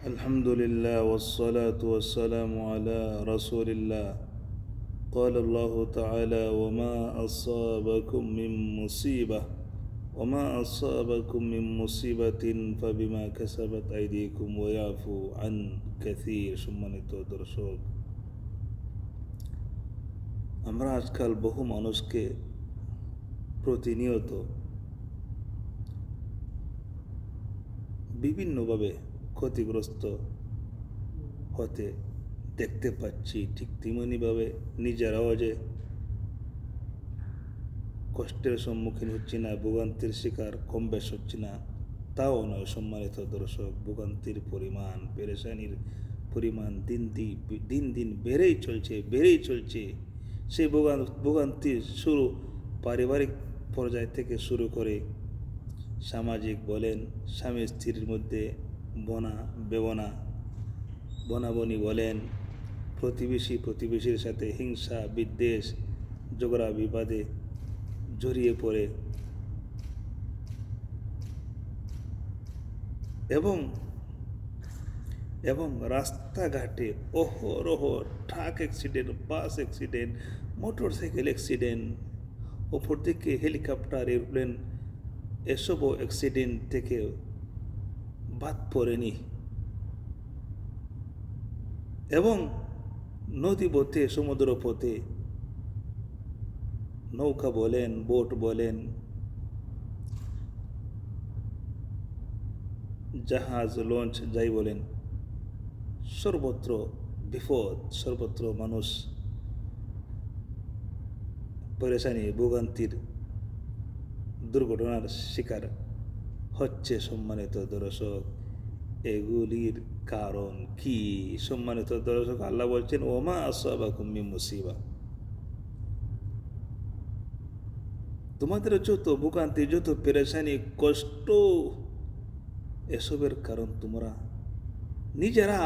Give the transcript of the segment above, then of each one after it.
الحمد لله والصلاة والسلام على رسول الله. قال الله تعالى: وما أصابكم من مصيبة وما أصابكم من مصيبة فبما كسبت أيديكم ويعفو عن كثير. সম্মানিত দর্শক, আমরা আজকাল বহু মানুষকে প্রতিনিয়ত বিভিন্নভাবে ক্ষতিগ্রস্ত হতে দেখতে পাচ্ছি। ঠিক তেমনিভাবে নিজেরাও যে কষ্টের সম্মুখীন হচ্ছি না, ভোগান্তির শিকার কম বেশ হচ্ছি না তাও নয়। সম্মানিত দর্শক, ভোগান্তির পরিমাণ, পেরেশানির পরিমাণ দিন দিন বেড়েই চলছে। সেই ভোগান্তির শুরু পারিবারিক পর্যায় থেকে শুরু করে সামাজিক বলেন, স্বামী স্ত্রীর মধ্যে বনাবনি বলেন, প্রতিবেশীর সাথে হিংসা বিদ্বেষ ঝগড়া বিবাদে জড়িয়ে পড়ে এবং রাস্তাঘাটে অহরহ truck accident, bus accident, motorcycle accident, ওপর থেকে হেলিকপ্টার, এরোপ্লেন, এসবও অ্যাক্সিডেন্ট থেকে বাদ পড়েনি। এবং নদী পথে, সমুদ্র পথে, নৌকা বলেন, বোট বলেন, জাহাজ, লঞ্চ যাই বলেন, সর্বত্র বিপদ, সর্বত্র মানুষ পরেশানি, ভোগান্তির, দুর্ঘটনার শিকার হচ্ছে। সম্মানিত দর্শক, এগুলির কারণ কি? সম্মানিত দর্শক, আল্লাহ বলছেন, ওমা আসাবাকুম মিন মুসিবা, তোমাদের যত ভোগান্তি, যত পেরেশানি, কষ্ট, এসবের কারণ তোমরা নিজেরা,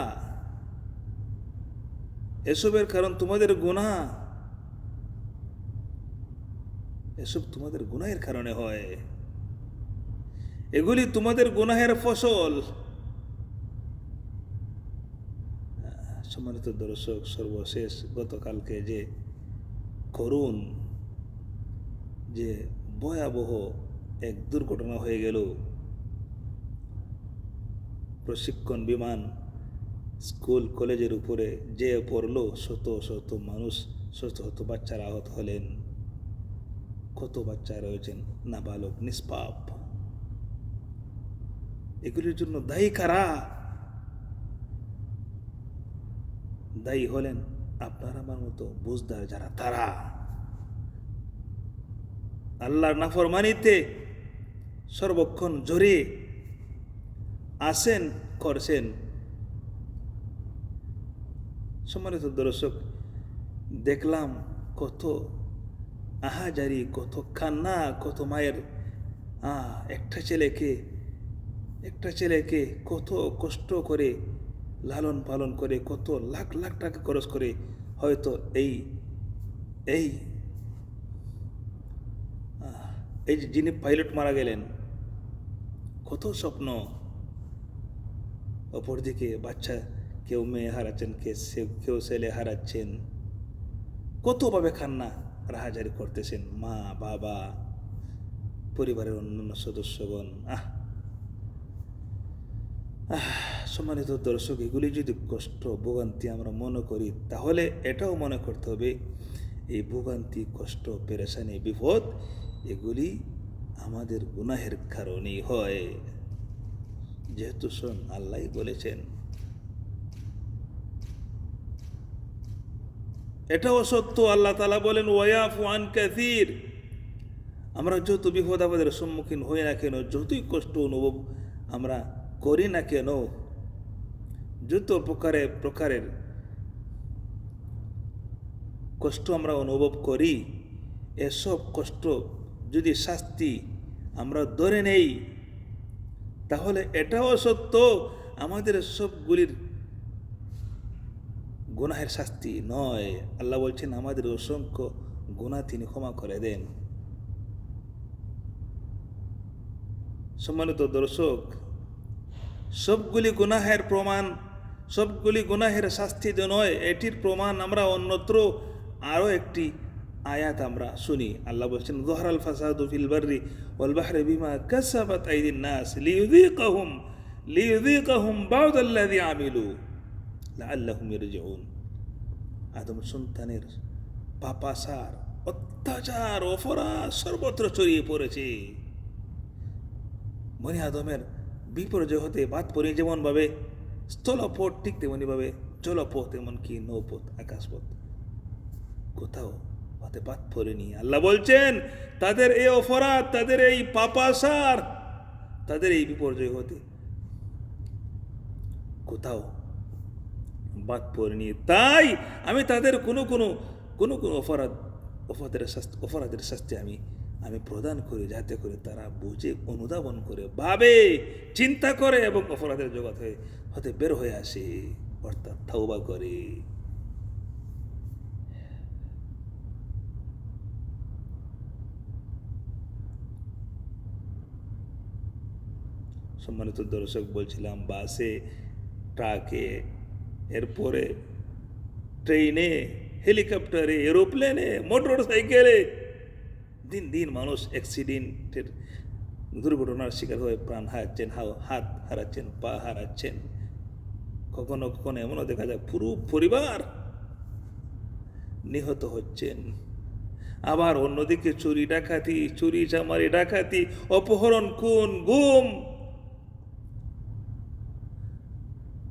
এসবের কারণ তোমাদের গুনাহ, এসব তোমাদের গুনাহের কারণে হয়, এগুলি তোমাদের গুনাহের ফসল। সম্মানিত দর্শক, সর্বশেষ গতকালকে যে করুণ, যে ভয়াবহ এক দুর্ঘটনা হয়ে গেল, প্রশিক্ষণ বিমান স্কুল কলেজের উপরে যে পড়লো, শত শত মানুষ, শত শত বাচ্চারা আহত হলেন। কত বাচ্চা রয়েছেন নাবালক, নিষ্পাপ। এগুলির জন্য দায়ী কারা? দায়ী হলেন আপনার আমার মতো বুঝদার যারা, তারা আল্লাহর নাফরমানিতে সর্বক্ষণ জড়িয়ে আসেন, করছেন। সম্মানিত দর্শক, দেখলাম কত আহাজারি, কত কান্না, কত মায়ের একটা ছেলেকে কত কষ্ট করে লালন পালন করে, কত লাখ লাখ টাকা খরচ করে হয়তো এই যে যিনি পাইলট মারা গেলেন, কত স্বপ্ন। অপরদিকে বাচ্চা, কেউ মেয়ে হারাচ্ছেন, কেউ ছেলে হারাচ্ছেন, কতভাবে কান্না রাহাজারি করতেছেন মা, বাবা, পরিবারের অন্যান্য সদস্যগণ। সম্মানিত দর্শক, এগুলি যদি কষ্ট, ভোগান্তি আমরা মনে করি, তাহলে এটাও মনে করতে হবে এই ভোগান্তি, কষ্ট, পেরেশানি, বিপদ, এগুলি আমাদের গুনাহের কারণেই হয়। যেহেতু শোন, আল্লাহ বলেছেন, এটাও সত্য। আল্লাহ তাআলা বলেন, ওয়ায়াফু আন কাসীর, আমরা যত বিপদ আপদের সম্মুখীন হই না কেন, যতই কষ্ট অনুভব আমরা করি না কেন, যত প্রকারের কষ্ট আমরা অনুভব করি, এসব কষ্ট যদি শাস্তি আমরা ধরে নেই, তাহলে এটাও সত্য আমাদের সবগুলির গুনাহের শাস্তি নয়। আল্লাহ বলছেন, আমাদের অসংখ্য গুনাহ তিনি ক্ষমা করে দেন। সম্মানিত দর্শক, সবগুলি গুনাহের প্রমাণ, সবগুলি গুনাহের শাস্তি যে নয়, এটির প্রমাণ আমরা অন্যত্র আরও একটি আয়াত আমরা শুনি। আল্লাহ বলছেন, যহরাল ফাসাদু ফিল বাররি ওয়াল বাহরি বিমা কাসাবাত আইদিন নাস লিইযীকাহুম বা'দাল্লাযী আমিলু লাআল্লাহুম ইয়ারজিউন। আদম সন্তানের পাপাচার, অত্যাচার, অপরাধ সর্বত্র ছড়িয়ে পড়েছে। বনি আদমের বিপর্যয় হতে বাদ পড়ে যেমনভাবে স্থলপথ, ঠিক তেমনিভাবে জলপথ, এমনকি নৌপথ, আকাশপথ কোথাও হতে বাদ পড়েনি। আল্লাহ বলছেন, তাদের এই অপরাধ, তাদের এই পাপাচার, তাদের এই বিপর্যয় হতে কোথাও বাদ পড়েনি। তাই আমি তাদের কোনো অপরাধের শাস্তি আমি প্রদান করি, যাতে করে তারা বুঝে, অনুধাবন করে, ভাবে, চিন্তা করে এবং অপরাধের জগৎ হতে বের হয়ে আসে, অর্থাৎ তওবা করে। সম্মানিত দর্শক, বলছিলাম বাসে, ট্রাকে, এরপরে ট্রেনে, হেলিকপ্টারে, এরোপ্লেনে, মোটর সাইকেলে দিন দিন মানুষ অ্যাক্সিডেন্টের, দুর্ঘটনার শিকার হয়ে প্রাণ হারাচ্ছেন, হাত হারাচ্ছেন, পা হারাচ্ছেন। কখনো কখনো এমনও দেখা যায় পুরো পরিবার নিহত হচ্ছেন। আবার অন্যদিকে চুরি ডাকাতি, চুরি চামারি ডাকাতি, অপহরণ, খুন, গুম।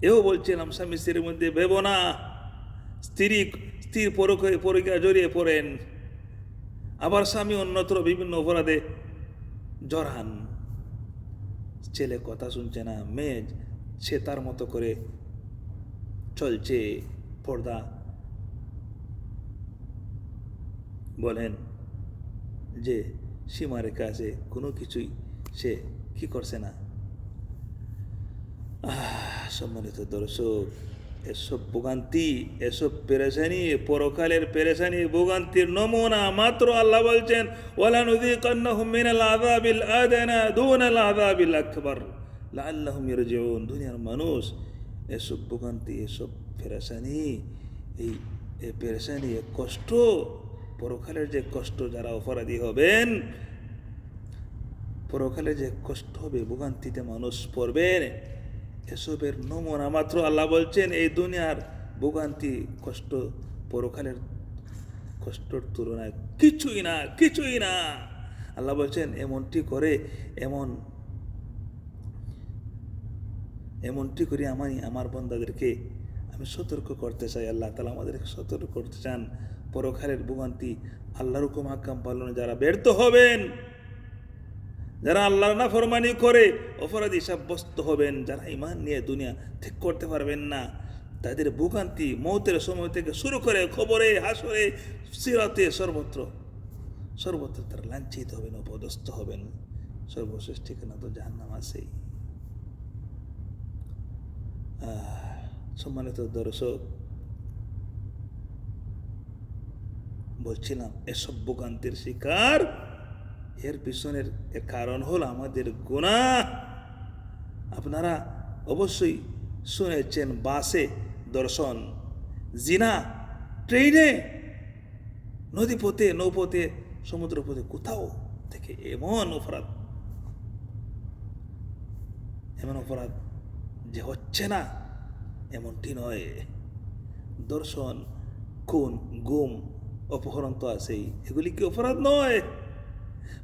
এও বলছিলাম, স্বামী স্ত্রীর মধ্যে বেবনা, স্ত্রীর পরকে জড়িয়ে পড়েন। আবার স্বামী অন্যত্র বিভিন্ন অপরাধে জড়ান। ছেলে কথা শুনছে না, মেয়ে সে তার মতো করে চলছে, পর্দা বলেন যে সীমারেখা আছে, কোনো কিছুই সে কি করছে না। সম্মানিত দর্শক, এসব ভোগান্তি, এসব পেরেশানি, পরকালের পেরেশানি, ভোগান্তির নমুনা মাত্র। আল্লাহ বলছেন, ওয়ালানুযীকান্নাহুম মিনাল আযাবিল আদনা দুনাল আযাবিল আকবার লাআল্লাহুম ইয়ারজিউন। দুনিয়ার মানুষ এসব ভোগান্তি, এসব পেরেশানি, এই পেরেশানি, কষ্ট, পরকালের যে কষ্ট, যারা অপরাধী হবেন, পরকালে যে কষ্ট হবে, ভোগান্তিতে মানুষ পড়বেন, এসবের নমুনা মাত্র। আল্লাহ বলছেন, এই দুনিয়ার ভোগান্তি, কষ্ট পরকালের কষ্টর তুলনায় কিছুই না, কিছুই না। আল্লাহ বলছেন, এমনটি করে আমার বান্দাদেরকে আমি সতর্ক করতে চাই। আল্লাহ তাআলা আমাদেরকে সতর্ক করতে চান পরকালের ভোগান্তি, আল্লাহর হুকুম হাকাম পালনে যারা ব্যর্থ হবেন, যারা আল্লাহর নাফরমানি করে অপরাধী সাব্যস্ত হবেন, যারা ঈমান নিয়ে দুনিয়া ত্যাগ করতে পারবেন না, তাদের ভোগান্তি মৌতের সময় থেকে শুরু করে খবরে, হাসরে, সিরাতে, সর্বত্র তারা লাঞ্ছিত হবেন, অপদস্থ হবেন। সর্বশেষ ঠিকানা তো জাহান্নাম আছেই। সম্মানিত দর্শক, বলছিলাম এসব ভোগান্তির শিকার, এর পিছনের কারণ হল আমাদের গুনাহ। আপনারা অবশ্যই শুনেছেন, বাসে ধর্ষণ, জিনা, ট্রেনে, নদীপথে, নৌপথে, সমুদ্রপথে, কোথাও থেকে এমন অপরাধ যে হচ্ছে না এমনটি নয়। ধর্ষণ, খুন, গুম, অপহরণ তো আছেই, এগুলি কি অপরাধ নয়?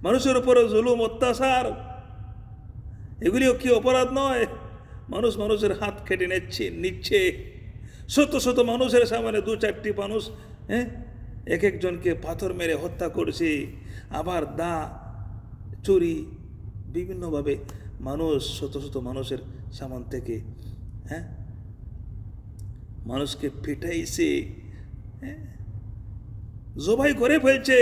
মানুষের উপরে জুলুম, অত্যাচার, এগুলিও কি অপরাধ নয়? মানুষের হাত কেটে নিচ্ছে, শত শত মানুষের সামনে, 2-4টি মানুষ এক একজনকে পাথর মেরে হত্যা করছে। আবার চুরি, বিভিন্নভাবে শত শত মানুষের সামনে থেকে মানুষকে পিটাইছে, জবাই করে ফেলছে।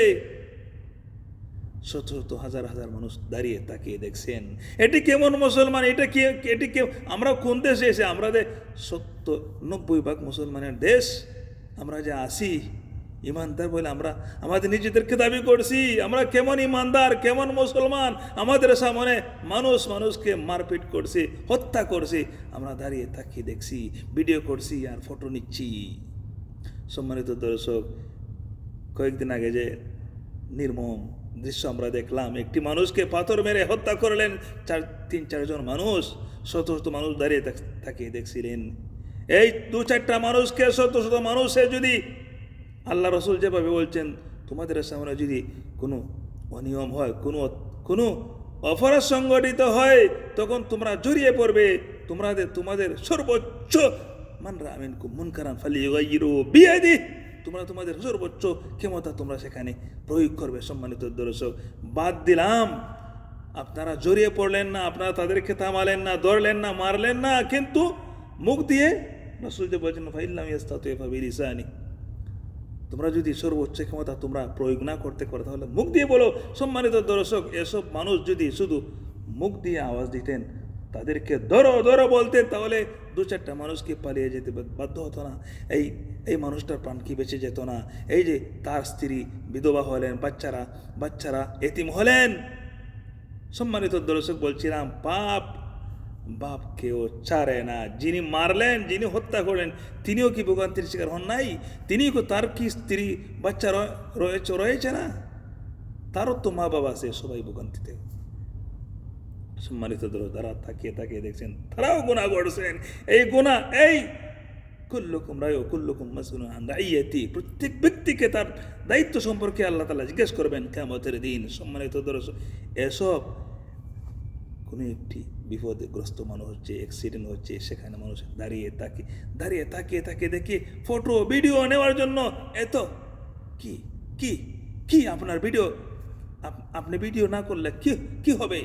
শত শত হাজার হাজার মানুষ দাঁড়িয়ে তাকিয়ে দেখছেন। এটি কেমন মুসলমান? এটি আমরা কোন দেশে এসে, আমরা যে 90% মুসলমানের দেশ, আমরা যে আসি, ইমানদার বলে আমরা আমাদের নিজেদেরকে দাবি করছি, আমরা কেমন ইমানদার, কেমন মুসলমান। আমাদের সামনে মানুষকে মারপিট করছে, হত্যা করছে, আমরা দাঁড়িয়ে তাকিয়ে দেখছি, ভিডিও করছি আর ফটো নিচ্ছি। সম্মানিত দর্শক, কয়েকদিন আগে যে নির্মম দৃশ্য আমরা দেখলাম, একটি মানুষকে পাথর মেরে হত্যা করলেন 3-4 জন মানুষ, শত শত মানুষ দাঁড়িয়ে তাকিয়ে দেখছিলেন। এই 2-4টা মানুষকে শত শত মানুষে যদি আল্লাহ রসুল যেভাবে বলছেন, তোমাদের সামনে যদি কোনো অনিয়ম হয়, কোনো অপরাধ সংগঠিত হয়, তখন তোমরা জড়িয়ে পড়বে। তোমাদের সর্বোচ্চ মানরা মিনকুম মুনকারান ফালিয়ুগাইয়িরু বিয়াদিহি, তোমরা তোমাদের সর্বোচ্চ ক্ষমতা তোমরা সেখানে প্রয়োগ করবে। সম্মানিত দর্শক, বাদ দিলাম আপনারা জড়িয়ে পড়লেন না, আপনারা তাদেরকে থামালেন না, ধরলেন না, মারলেন না, কিন্তু মুখ দিয়ে রাসূল যে বলেছেন ফাইল্লাম ইয়াস্তাতি ফাবিলিসানি, তোমরা যদি সর্বোচ্চ ক্ষমতা তোমরা প্রয়োগ না করতে পারো তাহলে মুখ দিয়ে বলো। সম্মানিত দর্শক, এসব মানুষ যদি শুধু মুখ দিয়ে আওয়াজ দিতেন, তাদেরকে ধরো ধরো বলতেন, তাহলে 2-4টা মানুষকে পালিয়ে যেতে বাধ্য হতো না। এই মানুষটার প্রাণ কি বেঁচে যেত না? এই যে তার স্ত্রী বিধবা হলেন, বাচ্চারা এতিম হলেন। সম্মানিত দর্শক, বলছিলাম বাপ কেউ ছাড়ে না। যিনি মারলেন, যিনি হত্যা করলেন, তিনিও কি ভোগান্তির শিকার হন নাই? তিনিও তার কি স্ত্রী বাচ্চা রয়েছে না? তারও তো মা বাবা আছে, সবাই ভোগান্তিতে। সম্মানিত দর্শক, তারা তাকিয়ে দেখছেন, তারাও গুনাহ করছেন। এই গুনাহ, এই কুল্লুকুম রায়ু কুল্লুকুম মাসউলুন আন রাইয়াতি, প্রত্যেক ব্যক্তিকে তার দায়িত্ব সম্পর্কে আল্লাহ তাআলা জিজ্ঞেস করবেন কিয়ামতের দিন। সম্মানিত দর্শক, এসব কোনো একটি বিপদগ্রস্ত মানুষ হচ্ছে, অ্যাক্সিডেন্ট হচ্ছে, সেখানে মানুষ দাঁড়িয়ে তাকিয়ে দেখি ফটো ভিডিও নেওয়ার জন্য এত কি আপনার ভিডিও, আপনি ভিডিও না করলে কি হবে?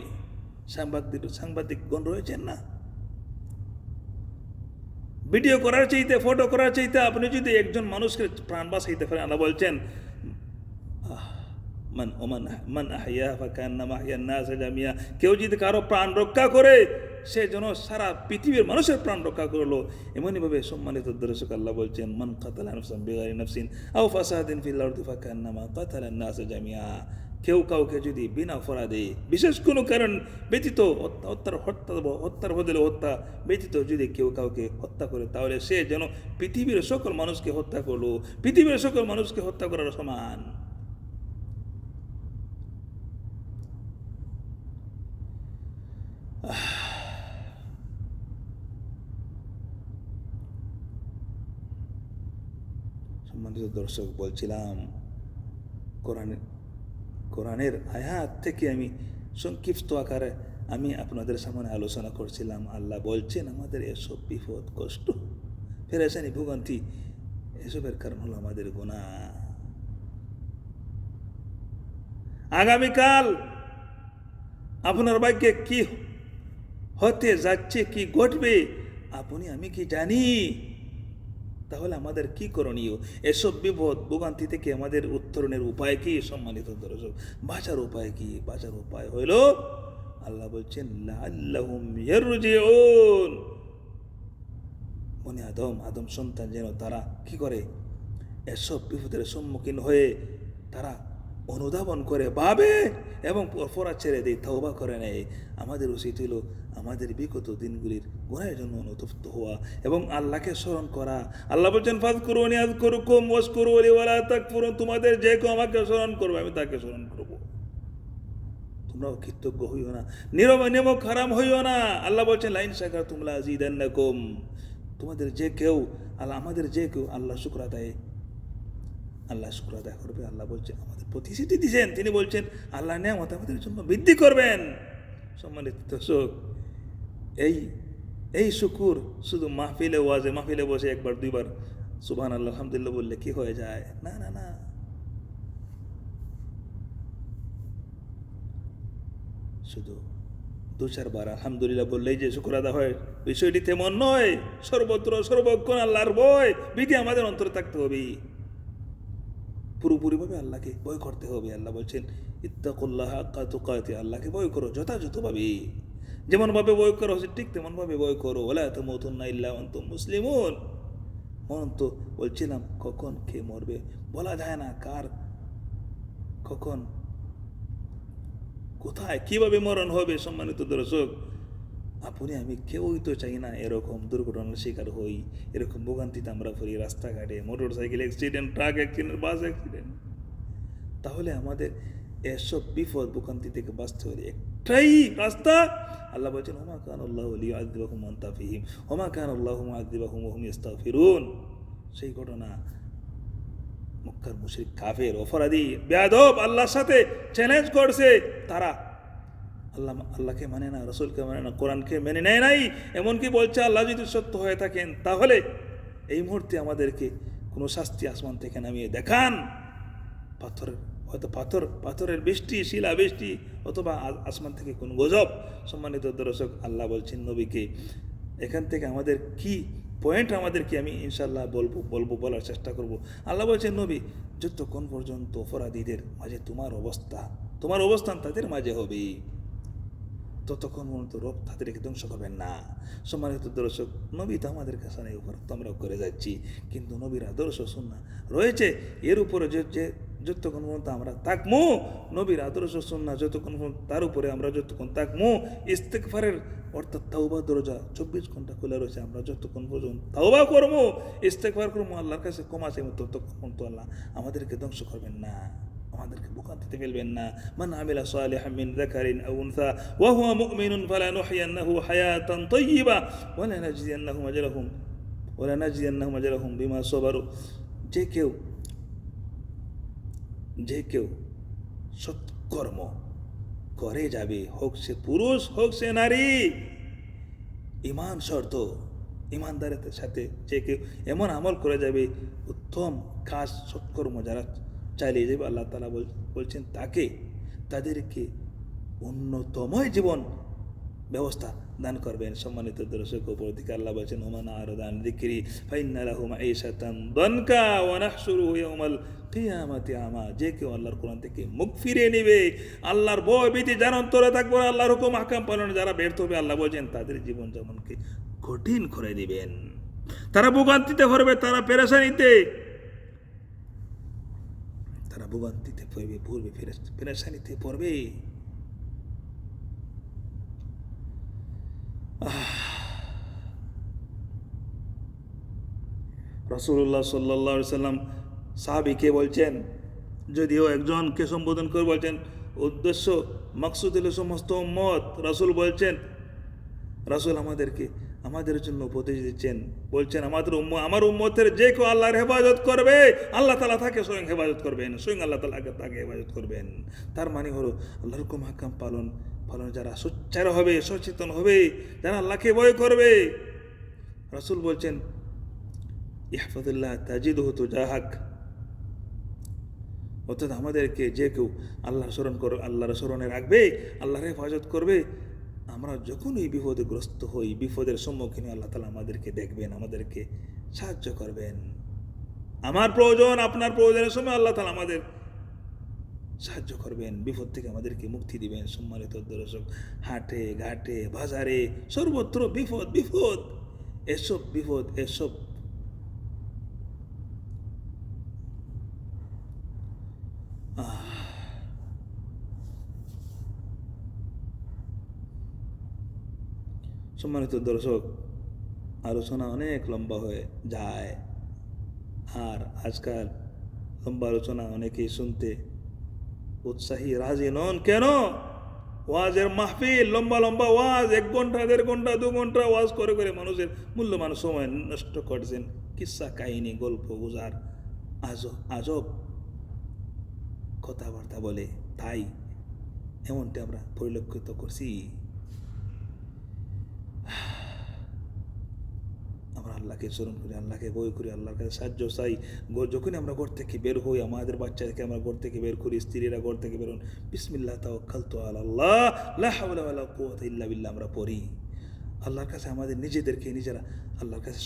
সাংবাদিকগণ রয়েছেন না, ভিডিও করার চাইতে, ফটো করার চাইতে আপনি যদি একজন মানুষকে প্রাণ বাঁচাইতে পারেন, আল্লাহ বলছেন মান আহইয়া ফাকান্নামা আহইয়ান নাস জামিয়া, কেউ যদি কারো প্রাণ রক্ষা করে, সে যেন সারা পৃথিবীর মানুষের প্রাণ রক্ষা করলো। এমনইভাবে সম্মানিত দর্শক, আল্লাহ বলছেন মান কাতালা নাফসান বিগাইরি নাফসিন আও ফাসাদিন ফিল আরদি ফাকান্নামা কাতালান নাস জামিয়া, কেউ কাউকে যদি বিনা অপরাধে, বিশেষ কোনো কারণ ব্যতীত, হত্যার বদলে হত্যা ব্যতীত যদি কেউ কাউকে হত্যা করে, তাহলে সে যেন পৃথিবীর সকল মানুষকে হত্যা করলো, পৃথিবীর সকল মানুষকে হত্যা করার সমান। সম্মানিত দর্শক, বলছিলাম কোরআনের আয়াত থেকে আমি সংক্ষিপ্ত আকারে আমি আপনাদের সামনে আলোচনা করছিলাম। আল্লাহ বলছেন আমাদের এসব বিপদ, কষ্ট, পেরেশানি, ভোগান্তি, এসবের কারণ হলো আমাদের গুনাহ। আগামীকাল আপনার ভাগ্যে কি হতে যাচ্ছে, কি ঘটবে, আপনি আমি কি জানি? তাহলে আমাদের কি করণীয়? এসব বিপদ ভোগান্তি থেকে আমাদের উত্তরণের উপায় কি? সম্মানিত দর্শক, বাঁচার উপায় কি? বাঁচার উপায় হইল, আল্লাহ বলছেন লাআল্লাহুম ইয়ারজিউন, মনে আদম সন্তান যেন তারা কি করে, এসব বিপদের সম্মুখীন হয়ে তারা অনুধাবন করে, ভাবে এবং অপরাধ ছেড়ে দেয়, তওবা করে নেয়। আমাদের উচিত হইল আমাদের বিগত দিনগুলির গুনাহের জন্য অনুতপ্ত হওয়া এবং আল্লাহকে স্মরণ করা। আল্লাহ বলছেন ফাযকুরুনি আযকুরুকুম ওয়াশকুরুলি ওয়ালা তাকফুরুন, তোমাদের যে কেউ আমাকে স্মরণ করবে, আমি তাকে স্মরণ করব। তোমরাও কৃতজ্ঞ হইও না, নিমক হারাম হইও না। আল্লাহ বলছেন লাইন শাকারতুম লাযীদান্নাকুম, তোমাদের যে কেউ, আমাদের যে কেউ আল্লাহ শুকর আদায় করবে। আল্লাহ বলছেন, আমাদের প্রতিশ্রুতি দিয়েছেন, তিনি বলছেন আল্লাহ নেয়ামত আমাদের জন্য বৃদ্ধি করবেন। সম্মানিত দর্শক, এই শুকুর শুধু মাহফিলে বসে একবার দুইবার সুবহানাল্লাহ আলহামদুলিল্লাহ বললে কি হয়ে যায়? না, শুধু 2-4 বার আলহামদুলিল্লাহ বললেই যে শুকর আদা হয়, বিষয়টি তেমন নয়। সর্বত্র সর্বক্ষণ আল্লাহর ভয় ভীতি আমাদের অন্তরে থাকতে হবে, পুরোপুরিভাবে আল্লাহকে ভয় করতে হবে। আল্লাহ বলছেন ইত্তাকুল্লাহ হাক্কা তুকাতি, আল্লাহকে ভয় করো যথাযথভাবে, যেমনভাবে ভয় করা হচ্ছে ঠিক তেমনভাবে ভয় করো। ওয়ালা তামুতুন্না ইল্লা ওয়া আনতুম মুসলিমুন, মরণ তো বলছিলাম কখন কে মরবে বলা যায় না, কার কখন কোথায় কিভাবে মরণ হবে। সম্মানিত দর্শক, আপনি আমি কেউই তো চাই না এরকম দুর্ঘটনার শিকার হই, এরকম ভোগান্তিতে আমরা পড়ি, রাস্তাঘাটে motor cycle accident, truck accident, bus accident. তাহলে আমাদের এসব বিপদ ভোগান্তি থেকে বাঁচতে হলে একটাই রাস্তা। আল্লাহ বলছেন ওমা কান আল্লাহু লিয়ুআযিবাহুম ওয়া আনতা ফীহিম ওমা কান আল্লাহু মুআযিবাহুম ওয়া হুম ইস্তাগফিরুন। সেই ঘটনা, মক্কার মুশরিক কাফের অপরাধী বেয়াদব আল্লাহর সাথে চ্যালেঞ্জ করছে, তারা আল্লাহকে মানে না, রসুলকে মানে না, কোরআনকে মেনে নেয় নাই। এমনকি বলছে আল্লাহ যদি সত্য হয়ে থাকেন তাহলে এই মুহূর্তে আমাদেরকে কোনো শাস্তি আসমান থেকে নামিয়ে দেখান। হয়তো পাথরের বৃষ্টি, শিলা বৃষ্টি, অথবা আসমান থেকে কোন গজব। সম্মানিত দর্শক, আল্লাহ বলছেন নবীকে, এখান থেকে আমাদের কি পয়েন্ট আমাদেরকে আমি ইনশাল্লাহ বলার চেষ্টা করব। আল্লাহ বলছেন নবী, যতক্ষণ পর্যন্ত অপরাধীদের মাঝে তোমার অবস্থান তাদের মাঝে হবে, ততক্ষণ পর্যন্ত রব তাদেরকে ধ্বংস করবেন না। সম্মানিত দর্শক, নবী তো আমাদের কাছে নেই, উপর তো আমরা করে যাচ্ছি, কিন্তু নবীর আদর্শ সুন্নাহ রয়েছে এর উপরে যে যতক্ষণ পর্যন্ত আমরা থাকবো, নবীর আদর্শ সুন্নাহ যতক্ষণ তার উপরে আমরা যতক্ষণ থাকবো, ইস্তেগফারের অর্থাৎ তাওবা দরজা 24 ঘন্টা খোলা রয়েছে। আমরা যতক্ষণ পর্যন্ত তাওবা করবো, ইস্তেগফার করবো, আল্লাহর কাছে ক্ষমা চাইবো, ততক্ষণ পর্যন্ত আল্লাহ আমাদেরকে ধ্বংস করবেন না, আমাদেরকে ভোগান্তিতে ফেলবেন না। মান আমিলা সালিহাম মিন যাকারিন আও উনসা ওয়া হুয়া মুমিনুন ফালানুহয়িন্নাহু হায়াতান তাইয়্যিবা ওয়া লানাজজিয়ান্নাহুম আজরাহুম বিমা সাবারু। যে কেউ সৎকর্ম করে যাবে, হোক সে পুরুষ হোক সে নারী, ইমান শর্ত, ইমানদারের সাথে যে কেউ এমন আমল করে যাবে, উত্তম কাজ সৎকর্ম যারা চালিয়ে যাবে, আল্লাহ তাআলা বলছেন তাদেরকে উন্নতময় জীবন ব্যবস্থা দান করবেন। সম্মানিত দর্শক, উপর দিকে আল্লাহ বলছেন ওমান আরাদা আন যিকরি ফাইন্না লাহু মাঈশাতান দানকা ওয়া নাহশুরুহু ইয়াওমাল কিয়ামাতি আমা। যে কেউ আল্লাহর কোরআন থেকে মুখ ফিরিয়ে নেবে, আল্লাহর ভয় ভীতি যার অন্তরে থাকবে, আল্লাহর হুকুম আহকাম পালনে যারা ব্যর্থ হবে, আল্লাহ বলছেন তাদের জীবন যেমনকে কঠিন করে দিবেন। তারা ভোগান্তিতে পড়বে, তারা ভোগান্তিতে পড়বে, পেরেশানিতে পড়বে। রাসূলুল্লাহ সাল্লাল্লাহু আলাইহি সাল্লাম সাহাবীকে বলছেন, যদিও একজনকে সম্বোধন করে বলছেন, উদ্দেশ্য মাকসুদ হলো সমস্ত উম্মত। রাসূল আমাদের জন্য উপদেশ দিচ্ছেন, বলছেন আমার উম্মতের যে কেউ আল্লাহর হেফাজত করবে, আল্লাহ তাআলা তাকে স্বয়ং হেফাজত করবেন, স্বয়ং আল্লাহ তাআলা তাকে হেফাজত করবেন। তার মানে হলো আল্লাহর হুকুম হাকাম পালন যারা সোচ্চার হবে, সচেতন হবে, যারা আল্লাহকে ভয় করবে। রাসূল বলছেন ইহফাযুল্লাহ তাজিদহু তুজাহাক, অর্থাৎ আমাদেরকে যে কেউ আল্লাহর স্মরণে রাখবে, আল্লাহর হেফাজত করবে, আমরা যখনই বিপদগ্রস্ত হই, বিপদের সম্মুখীন আল্লাহ তাআলা আমাদেরকে দেখবেন, আমাদেরকে সাহায্য করবেন। আমার প্রয়োজন, আপনার প্রয়োজনের সময় আল্লাহ তাআলা আমাদের সাহায্য করবেন, বিপদ থেকে আমাদেরকে মুক্তি দিবেন। সম্মানিত দর্শক, হাটে ঘাটে বাজারে সর্বত্র বিপদ, এসব সম্মানিত দর্শক, আলোচনা অনেক লম্বা হয়ে যায়, আর আজকাল লম্বা আলোচনা অনেকেই শুনতে উৎসাহী রাজি নন। কেন? ওয়াজের মাহফিল, লম্বা ওয়াজ, 1 ঘন্টা 1.5 ঘন্টা 2 ঘন্টা ওয়াজ করে মানুষের মূল্যবান সময় নষ্ট করছেন কিসসা কাহিনী, গল্প গুজার, আজব কথাবার্তা বলে। তাই এমনটি আমরা পরিলক্ষিত করছি। আমরা আল্লাহকে স্মরণ করি, আল্লাহকে ভয় করি, আল্লাহর কাছে সাহায্য চাই। যখনই আমরা ঘর থেকে বের হই, আমাদের বাচ্চাদেরকে আমরা ঘর থেকে বের করি, স্ত্রীরা ঘর থেকে বেরোন, বিসমিল্লাহ তাওয়াক্কালতু আলাল্লাহ লা হাওলা ওয়ালা কুওয়াতা ইল্লা বিল্লাহ আমরা পড়ি। আল্লাহর কাছে আমাদের নিজেরা আল্লাহর কাছে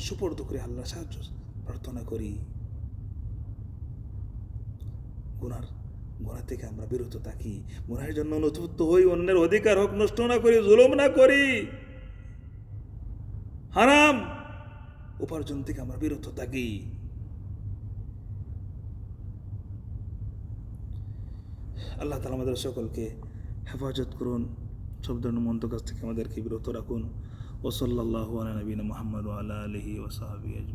সুপর্দ করে আল্লাহর সাহায্য প্রার্থনা করি। গুনাহ থেকে আমরা বিরত থাকি, গুনাহের জন্য অনুতপ্ত হই, অন্যের অধিকার হক নষ্ট না করি, জুলুম না করি, হারাম উপার্জন থেকে আমরা বিরত থাকি। আল্লাহ তাআলা আমাদের সকলকে হেফাজত করুন, সব ধরনের মন্দ কাজ থেকে আমাদেরকে বিরত রাখুন। ওয়া সাল্লাল্লাহু আলা নবিয়িনা মুহাম্মদ ওয়া আলা আলিহি ওয়া সাহবিহি আজমাইন।